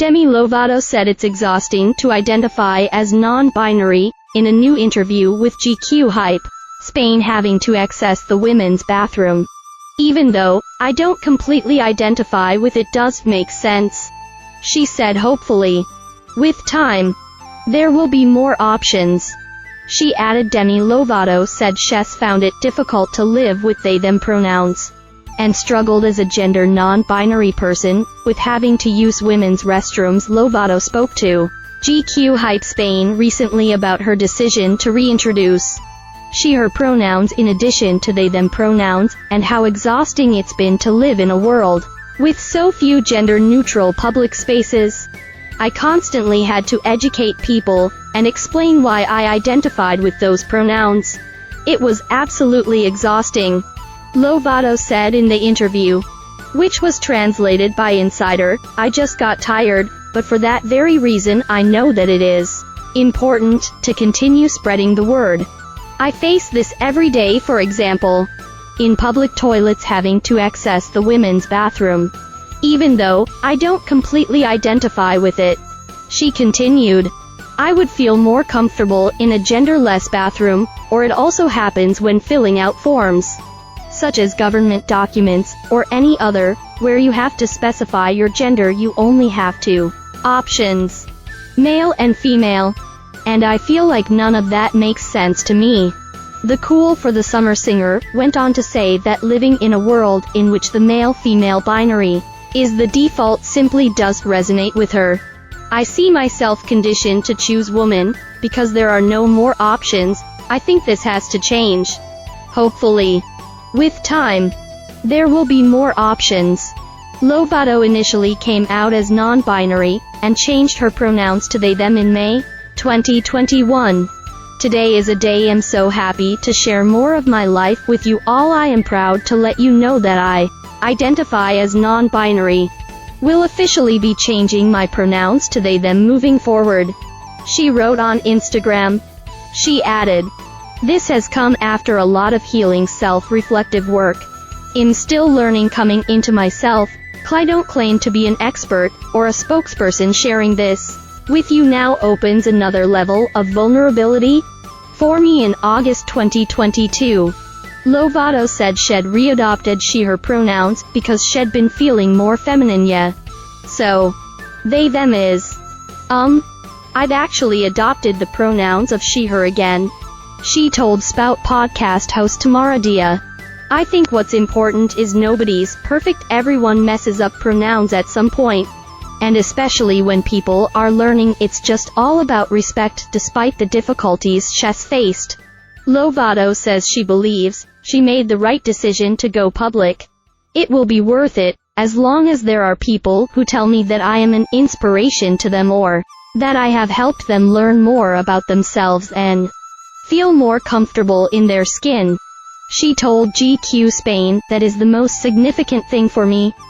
Demi Lovato said it's exhausting to identify as non-binary in a new interview with GQ Hype, Spain, having to access the women's bathroom. Even though I don't completely identify with it, does make sense, she said hopefully. With time, there will be more options. She added Demi Lovato said she's found it difficult to live with they/them pronouns, and struggled as a gender non-binary person with having to use women's restrooms. Lovato spoke to GQ Hype Spain recently about her decision to reintroduce she/her pronouns in addition to they/them pronouns, and how exhausting it's been to live in a world with so few gender-neutral public spaces. I constantly had to educate people and explain why I identified with those pronouns. It was absolutely exhausting, Lovato said in the interview, which was translated by Insider. I just got tired, but for that very reason I know that it is important to continue spreading the word. I face this every day, for example, in public toilets, having to access the women's bathroom. Even though I don't completely identify with it, she continued, I would feel more comfortable in a genderless bathroom, or it also happens when filling out forms, such as government documents, or any other, where you have to specify your gender. You only have two options, male and female, and I feel like none of that makes sense to me. The Cool for the Summer singer went on to say that living in a world in which the male-female binary is the default simply does resonate with her. I see myself conditioned to choose woman because there are no more options. I think this has to change. Hopefully, with time, there will be more options. Lovato initially came out as non-binary and changed her pronouns to they/them in May 2021. Today is a day I'm so happy to share more of my life with you all. I am proud to let you know that I identify as non-binary. Will officially be changing my pronouns to they/them moving forward, she wrote on Instagram. She added, this has come after a lot of healing, self-reflective work. I'm still learning, coming into myself. I don't claim to be an expert or a spokesperson. Sharing this with you now opens another level of vulnerability for me. In August 2022, Lovato said she'd readopted she/her pronouns because she'd been feeling more feminine. So they/them is I'd actually adopted the pronouns of she/her again, she told Spout podcast host Tamara Dia. I think what's important is nobody's perfect. Everyone messes up pronouns at some point, and especially when people are learning, it's just all about respect despite the difficulties she's faced. Lovato says she believes she made the right decision to go public. It will be worth it, as long as there are people who tell me that I am an inspiration to them, or that I have helped them learn more about themselves and feel more comfortable in their skin. She told GQ Spain, that is the most significant thing for me.